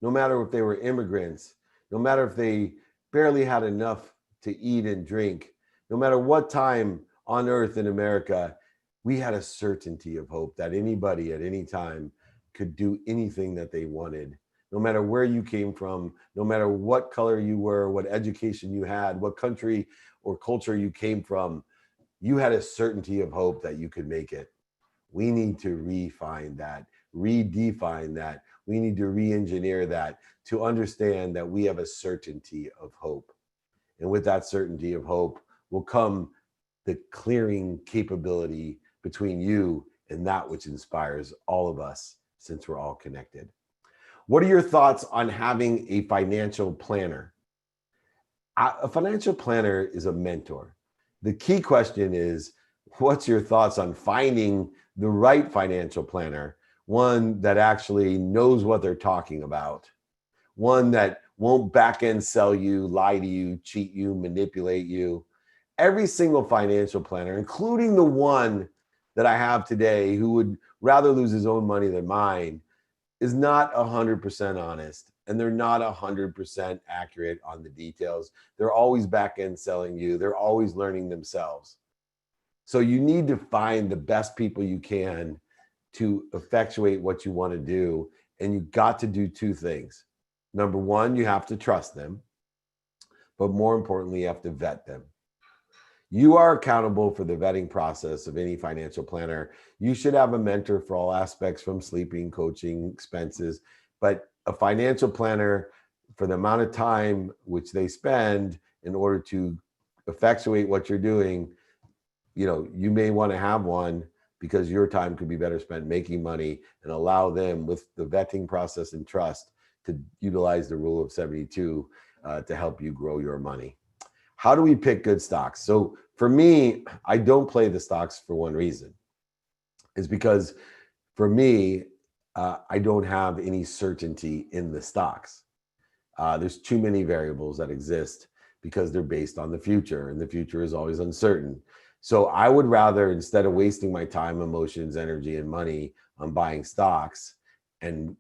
no matter if they were immigrants, no matter if they barely had enough to eat and drink, no matter what time on earth in America, we had a certainty of hope that anybody at any time could do anything that they wanted, no matter where you came from, no matter what color you were, what education you had, what country or culture you came from. You had a certainty of hope that you could make it. We need to refine that, redefine that. We need to re-engineer that to understand that we have a certainty of hope. And with that certainty of hope will come the clearing capability between you and that which inspires all of us, since we're all connected. What are your thoughts on having a financial planner? A financial planner is a mentor. The key question is, what's your thoughts on finding the right financial planner? One that actually knows what they're talking about. One that won't back end sell you, lie to you, cheat you, manipulate you. Every single financial planner, including the one that I have today, who would rather lose his own money than mine, is not 100% honest, and they're not 100% accurate on the details. They're always back end selling you. They're always learning themselves. So you need to find the best people you can to effectuate what you want to do. And you got to do two things. Number one, you have to trust them, but more importantly, you have to vet them. You are accountable for the vetting process of any financial planner. You should have a mentor for all aspects, from sleeping, coaching, expenses, but a financial planner, for the amount of time which they spend in order to effectuate what you're doing, you may want to have one, because your time could be better spent making money, and allow them, with the vetting process and trust, to utilize the rule of 72 to help you grow your money. How do we pick good stocks? So for me, I don't play the stocks for one reason. It's because for me, I don't have any certainty in the stocks. There's too many variables that exist because they're based on the future, and the future is always uncertain. So I would rather, instead of wasting my time, emotions, energy, and money on buying stocks, and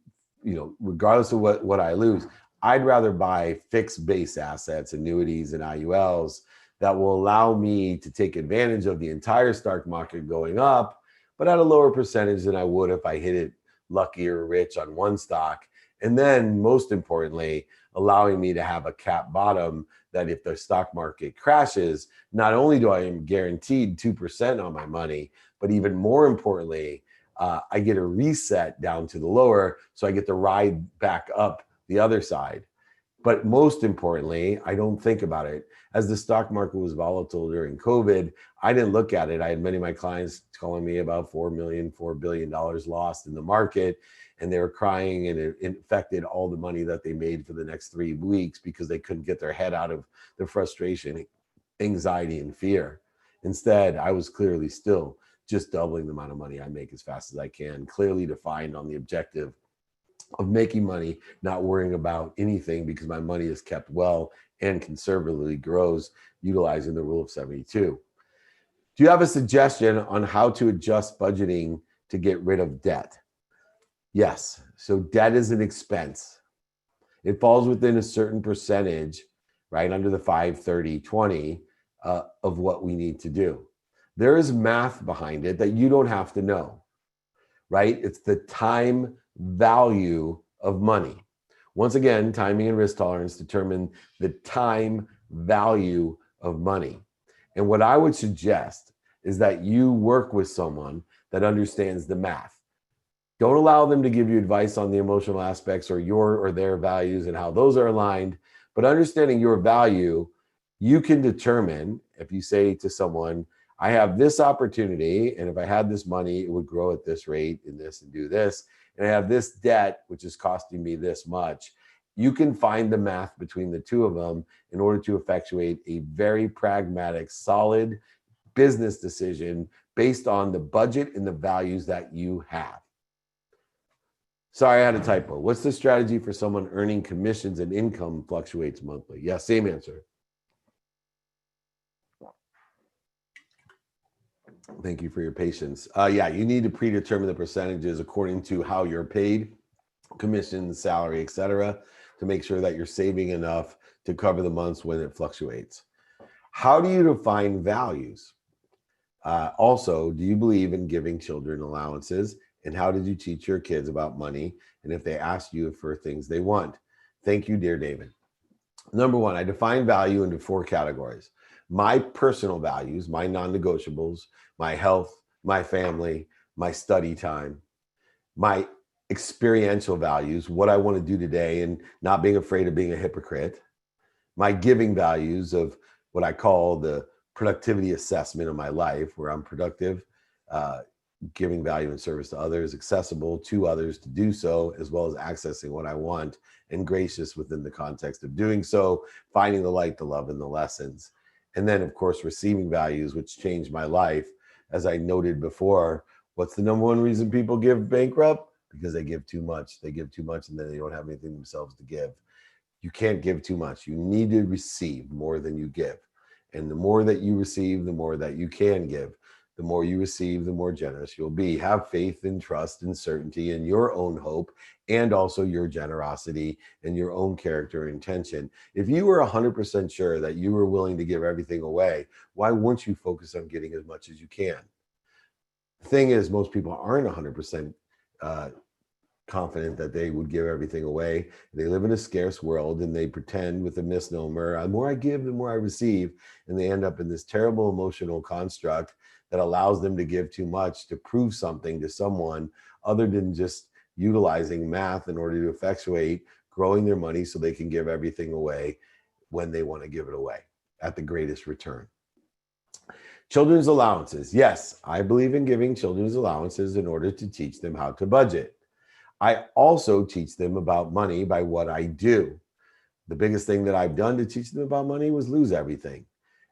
regardless of what I lose, I'd rather buy fixed base assets, annuities, and IULs that will allow me to take advantage of the entire stock market going up, but at a lower percentage than I would if I hit it lucky or rich on one stock. And then, most importantly, allowing me to have a cap bottom, that if the stock market crashes, not only do I am guaranteed 2% on my money, but even more importantly, I get a reset down to the lower, so I get to ride back up the other side. But most importantly, I don't think about it. As the stock market was volatile during COVID, I didn't look at it. I had many of my clients calling me about $4 billion lost in the market, and they were crying, and it affected all the money that they made for the next 3 weeks because they couldn't get their head out of the frustration, anxiety, and fear. Instead, I was clearly still just doubling the amount of money I make as fast as I can, clearly defined on the objective of making money, not worrying about anything, because my money is kept well and conservatively grows, utilizing the rule of 72. Do you have a suggestion on how to adjust budgeting to get rid of debt? Yes. So debt is an expense. It falls within a certain percentage, right under the 5-30-20 of what we need to do. There is math behind it that you don't have to know, right? It's the time value of money. Once again, timing and risk tolerance determine the time value of money. And what I would suggest is that you work with someone that understands the math. Don't allow them to give you advice on the emotional aspects or your or their values and how those are aligned, but understanding your value, you can determine, if you say to someone, I have this opportunity, and if I had this money, it would grow at this rate and this and do this, and I have this debt, which is costing me this much. You can find the math between the two of them in order to effectuate a very pragmatic, solid business decision based on the budget and the values that you have. Sorry, I had a typo. What's the strategy for someone earning commissions and income fluctuates monthly? Yeah, same answer. Thank you for your patience. Yeah, you need to predetermine the percentages according to how you're paid, commissions, salary, etc., to make sure that you're saving enough to cover the months when it fluctuates. How do you define values? Also, do you believe in giving children allowances? And how did you teach your kids about money? And if they ask you for things they want? Thank you, dear David. Number one, I define value into 4 categories. My personal values, my non-negotiables, my health, my family, my study time, my experiential values, what I want to do today and not being afraid of being a hypocrite, my giving values of what I call the productivity assessment of my life, where I'm productive, giving value and service to others, accessible to others to do so, as well as accessing what I want, and gracious within the context of doing so, finding the light, the love, and the lessons. And then, of course, receiving values, which changed my life. As I noted before, what's the number one reason people give bankrupt? Because they give too much. They give too much, and then they don't have anything themselves to give. You can't give too much. You need to receive more than you give. And the more that you receive, the more that you can give. The more you receive, the more generous you'll be. Have faith and trust and certainty in your own hope and also your generosity and your own character and intention. If you were 100% sure that you were willing to give everything away, why wouldn't you focus on getting as much as you can? The thing is, most people aren't 100% confident that they would give everything away. They live in a scarce world and they pretend with a misnomer, the more I give, the more I receive. And they end up in this terrible emotional construct that allows them to give too much to prove something to someone other than just utilizing math in order to effectuate growing their money so they can give everything away when they want to give it away at the greatest return. Children's allowances. Yes, I believe in giving children's allowances in order to teach them how to budget. I also teach them about money by what I do. The biggest thing that I've done to teach them about money was lose everything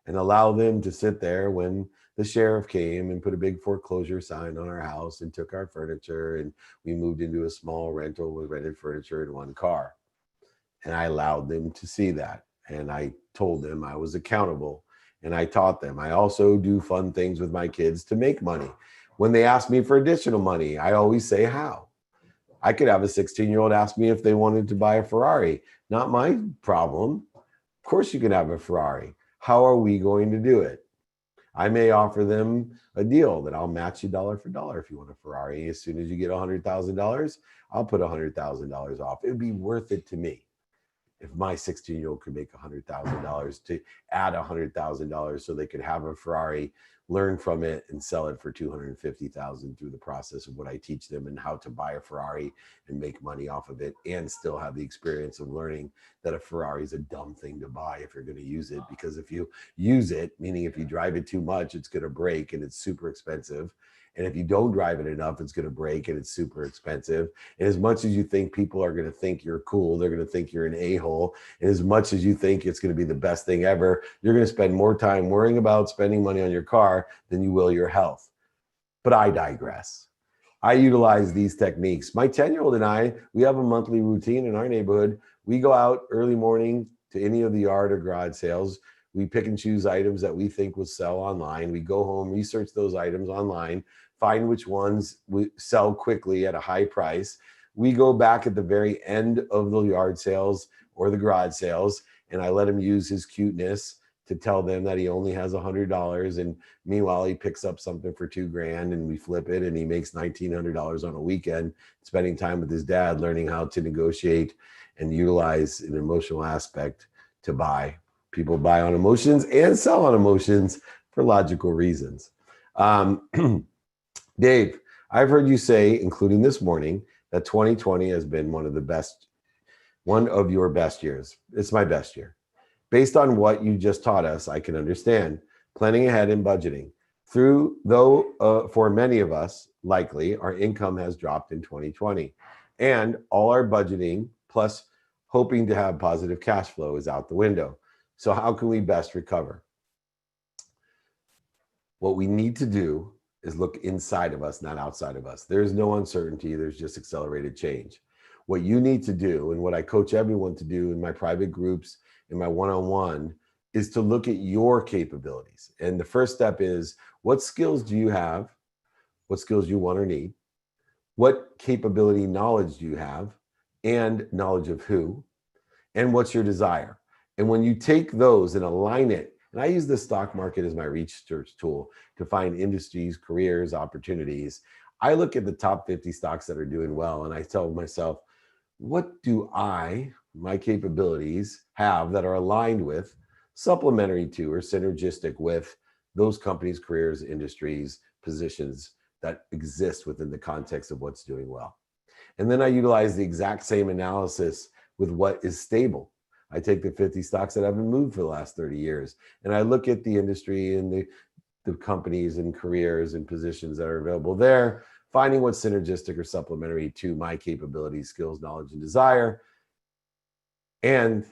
and allow them to sit there when the sheriff came and put a big foreclosure sign on our house and took our furniture, and we moved into a small rental with rented furniture and 1 car. And I allowed them to see that. And I told them I was accountable, and I taught them. I also do fun things with my kids to make money. When they ask me for additional money, I always say how. I could have a 16-year-old ask me if they wanted to buy a Ferrari. Not my problem. Of course you can have a Ferrari. How are we going to do it? I may offer them a deal that I'll match you dollar for dollar if you want a Ferrari. As soon as you get $100,000, I'll put $100,000 off. It would be worth it to me if my 16-year-old could make $100,000 to add $100,000 so they could have a Ferrari, learn from it, and sell it for $250,000 through the process of what I teach them and how to buy a Ferrari and make money off of it, and still have the experience of learning that a Ferrari is a dumb thing to buy if you're going to use it. Because if you use it, meaning if you drive it too much, it's going to break and it's super expensive. And if you don't drive it enough, it's going to break and it's super expensive. And as much as you think people are going to think you're cool, they're going to think you're an a-hole. And as much as you think it's going to be the best thing ever, you're going to spend more time worrying about spending money on your car than you will your health. But I digress. I utilize these techniques. My 10-year-old and I, we have a monthly routine in our neighborhood. We go out early morning to any of the yard or garage sales. We pick and choose items that we think will sell online. We go home, research those items online, find which ones we sell quickly at a high price. We go back at the very end of the yard sales or the garage sales, and I let him use his cuteness to tell them that he only has $100. And meanwhile, he picks up something for $2,000 and we flip it, and he makes $1,900 on a weekend, spending time with his dad, learning how to negotiate and utilize an emotional aspect to buy. People buy on emotions and sell on emotions for logical reasons. Dave, I've heard you say, including this morning, that 2020 has been one of your best years. It's my best year. Based on what you just taught us, I can understand planning ahead and budgeting. For many of us, likely, our income has dropped in 2020, and all our budgeting plus hoping to have positive cash flow is out the window. So how can we best recover? What we need to do is look inside of us, not outside of us. There's no uncertainty. There's just accelerated change. What you need to do, and what I coach everyone to do in my private groups, in my one-on-one, is to look at your capabilities. And the first step is, what skills do you have? What skills you want or need? What capability knowledge do you have? And knowledge of who? And what's your desire? And when you take those and align it And I use the stock market as my research tool to find industries, careers, opportunities. I look at the top 50 stocks that are doing well, and I tell myself, what do my capabilities have that are aligned with, supplementary to, or synergistic with those companies, careers, industries, positions that exist within the context of what's doing well. And then I utilize the exact same analysis with what is stable. I take the 50 stocks that haven't moved for the last 30 years, and I look at the industry and the companies and careers and positions that are available there, finding what's synergistic or supplementary to my capabilities, skills, knowledge, and desire. And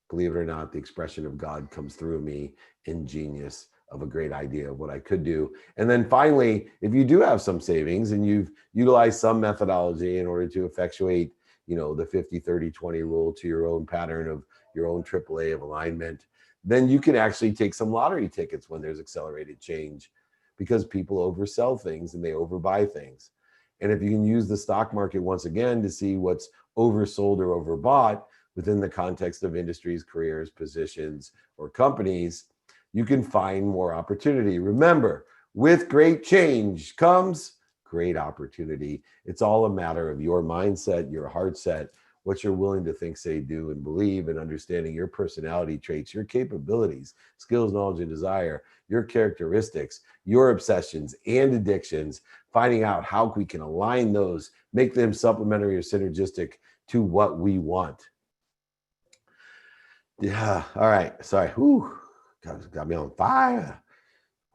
believe it or not, the expression of God comes through me in genius of a great idea of what I could do. And then finally, if you do have some savings and you've utilized some methodology in order to effectuate, the 50-30-20 rule to your own pattern of your own AAA of alignment, then you can actually take some lottery tickets when there's accelerated change, because people oversell things and they overbuy things. And if you can use the stock market once again to see what's oversold or overbought within the context of industries, careers, positions, or companies, you can find more opportunity. Remember, with great change comes great opportunity. It's all a matter of your mindset, your heart set, what you're willing to think, say, do, and believe, and understanding your personality traits, your capabilities, skills, knowledge, and desire, your characteristics, your obsessions and addictions, finding out how we can align those, make them supplementary or synergistic to what we want. Yeah, all right, sorry. Whew. Got me on fire.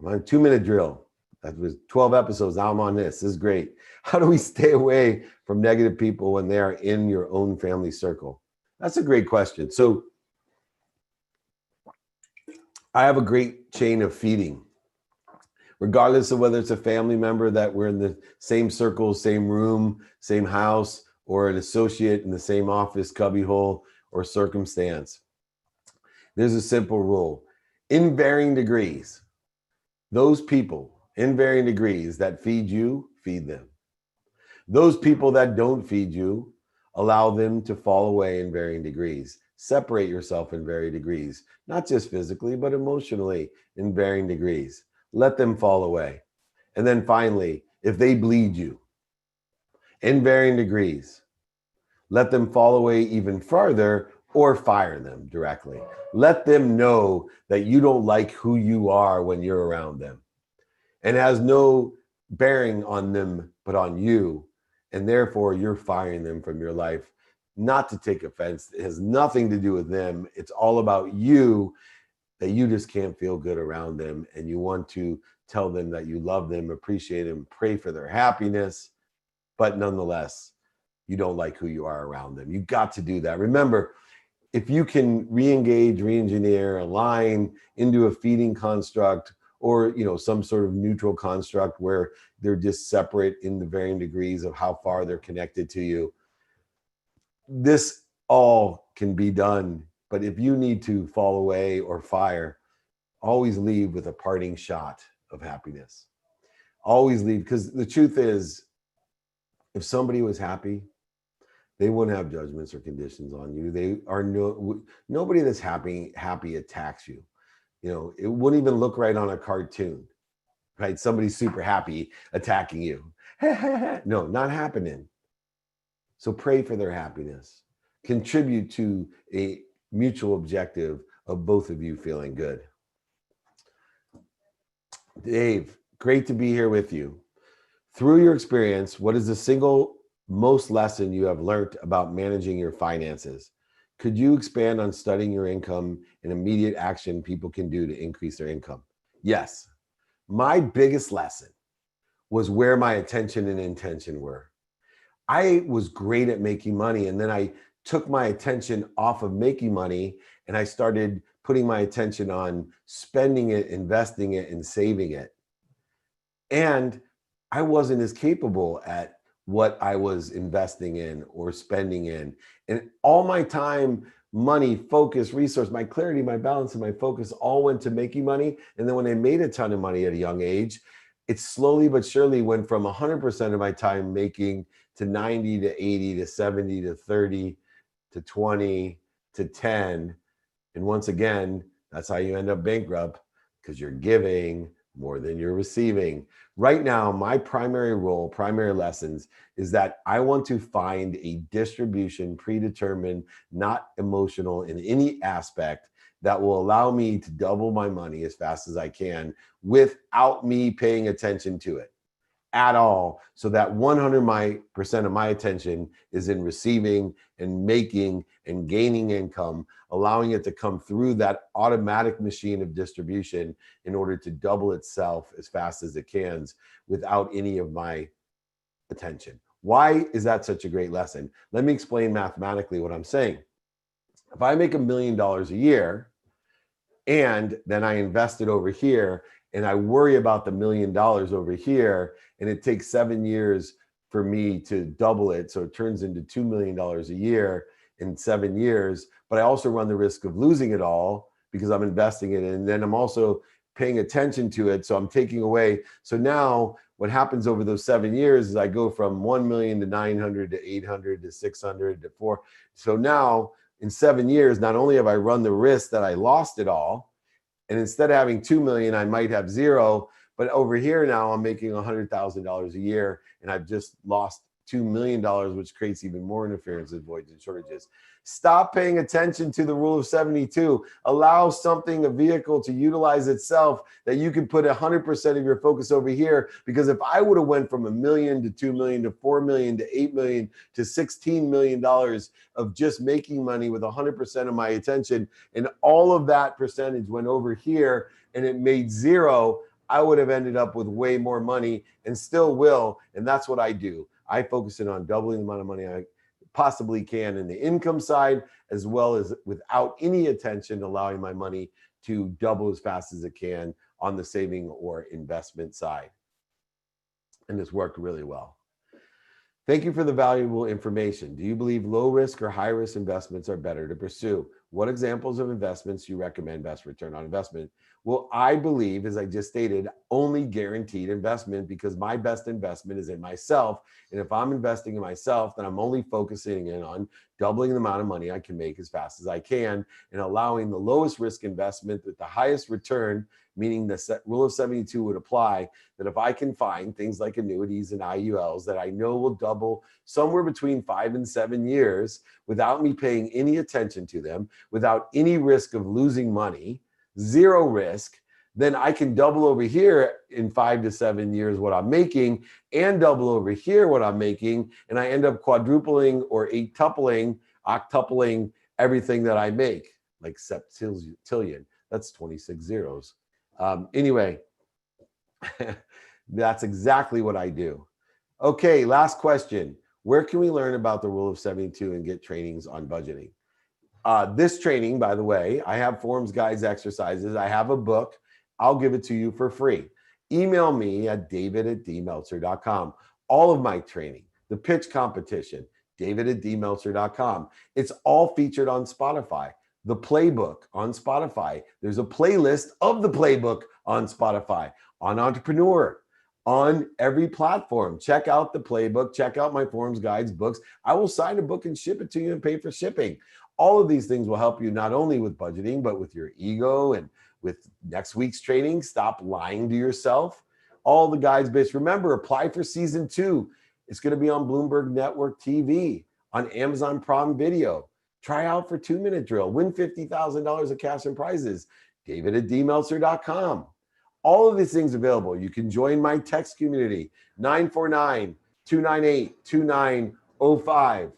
I'm on a 2-minute drill. That was 12 episodes. Now I'm on this. This is great. How do we stay away from negative people when they are in your own family circle? That's a great question. So I have a great chain of feeding, regardless of whether it's a family member that we're in the same circle, same room, same house, or an associate in the same office, cubbyhole, or circumstance. There's a simple rule. In varying degrees, those people in varying degrees that feed you, feed them. Those people that don't feed you, allow them to fall away in varying degrees. Separate yourself in varying degrees, not just physically, but emotionally in varying degrees. Let them fall away. And then finally, if they bleed you in varying degrees, let them fall away even further or fire them directly. Let them know that you don't like who you are when you're around them, and has no bearing on them but on you, and therefore you're firing them from your life. Not to take offense, it has nothing to do with them. It's all about you, that you just can't feel good around them, and you want to tell them that you love them, appreciate them, pray for their happiness, but nonetheless, you don't like who you are around them. You got to do that. Remember, if you can re-engage, re-engineer, align into a feeding construct, or some sort of neutral construct where they're just separate in the varying degrees of how far they're connected to you, this all can be done. But if you need to fall away or fire, always leave with a parting shot of happiness. Always leave, because the truth is, if somebody was happy, they wouldn't have judgments or conditions on you. They are nobody that's happy attacks you. It wouldn't even look right on a cartoon, right? Somebody super happy attacking you. No, not happening. So pray for their happiness. Contribute to a mutual objective of both of you feeling good. Dave, great to be here with you. Through your experience, what is the single most lesson you have learned about managing your finances? Could you expand on studying your income and immediate action people can do to increase their income? Yes. My biggest lesson was where my attention and intention were. I was great at making money, and then I took my attention off of making money, and I started putting my attention on spending it, investing it, and saving it. And I wasn't as capable at what I was investing in or spending in. And all my time, money, focus, resource, my clarity, my balance, and my focus all went to making money. And then when I made a ton of money at a young age, it slowly but surely went from 100% of my time making to 90 to 80 to 70 to 30 to 20 to 10. And once again, That's how you end up bankrupt, because you're giving more than you're receiving. Right now, my primary role, primary lessons is that I want to find a distribution, predetermined, not emotional in any aspect, that will allow me to double my money as fast as I can without me paying attention to it at all, so that 100% of my attention is in receiving and making and gaining income, allowing it to come through that automatic machine of distribution in order to double itself as fast as it can without any of my attention. Why is that such a great lesson? Let me explain mathematically what I'm saying. If I make $1 million a year and then I invest it over here, and I worry about the $1 million over here, and it takes 7 years for me to double it, so it turns into $2 million a year in 7 years, but I also run the risk of losing it all because I'm investing it, and then I'm also paying attention to it, so I'm taking away. So now what happens over those 7 years is I go from 1 million to 900 to 800 to 600 to 4. So now in 7 years, not only have I run the risk that I lost it all, and instead of having 2 million, I might have zero. But over here now, I'm making $100,000 a year, and I've just lost $2 million, which creates even more interferences, voids, and shortages. Stop paying attention to the rule of 72. Allow something, a vehicle, to utilize itself, that you can put 100% of your focus over here. Because if I would have went from $1 million to 2 million to 4 million to 8 million to $16 million of just making money with 100% of my attention, and all of that percentage went over here and it made zero, I would have ended up with way more money, and still will. And that's what I do. I focus in on doubling the amount of money I possibly can in the income side, as well as without any attention, allowing my money to double as fast as it can on the saving or investment side. And it's worked really well. Thank you for the valuable information. Do you believe low risk or high risk investments are better to pursue? What examples of investments do you recommend best return on investment? Well, I believe, as I just stated, only guaranteed investment, because my best investment is in myself. And if I'm investing in myself, then I'm only focusing in on doubling the amount of money I can make as fast as I can, and allowing the lowest risk investment with the highest return, meaning the rule of 72 would apply, that if I can find things like annuities and IULs that I know will double somewhere between 5 and 7 years without me paying any attention to them, without any risk of losing money, zero risk, then I can double over here in 5 to 7 years what I'm making, and double over here what I'm making, and I end up quadrupling or octupling everything that I make, like septillion. That's 26 zeros. Anyway, that's exactly what I do. Okay, last question. Where can we learn about the rule of 72 and get trainings on budgeting? This training, by the way, I have forms, guides, exercises. I have a book. I'll give it to you for free. Email me at david@dmeltzer.com. All of my training, the pitch competition, david@dmeltzer.com. It's all featured on Spotify. The Playbook on Spotify. There's a playlist of the Playbook on Spotify, on Entrepreneur, on every platform. Check out the Playbook. Check out my forms, guides, books. I will sign a book and ship it to you and pay for shipping. All of these things will help you not only with budgeting, but with your ego, and with next week's training. Stop lying to yourself. All the guides, bitch. Remember, apply for season 2. It's going to be on Bloomberg Network TV, on Amazon Prime Video. Try out for 2-minute drill. Win $50,000 of cash and prizes. david@dmeltzer.com. All of these things available. You can join my text community, 949-298-2905.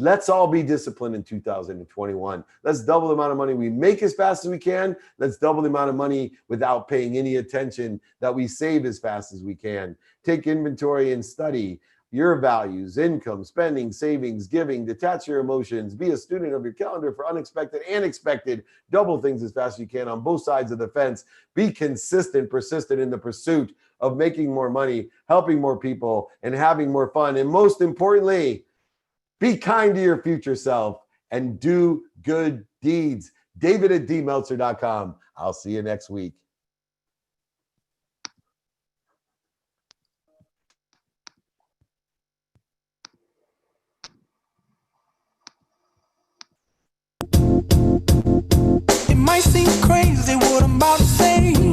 Let's all be disciplined in 2021. Let's double the amount of money we make as fast as we can. Let's double the amount of money without paying any attention that we save as fast as we can. Take inventory and study your values, income, spending, savings, giving. Detach your emotions. Be a student of your calendar for unexpected and expected. Double things as fast as you can on both sides of the fence. Be consistent, persistent in the pursuit of making more money, helping more people, and having more fun. And most importantly, be kind to your future self and do good deeds. david@dmeltzer.com. I'll see you next week. It might seem crazy what I'm about to say.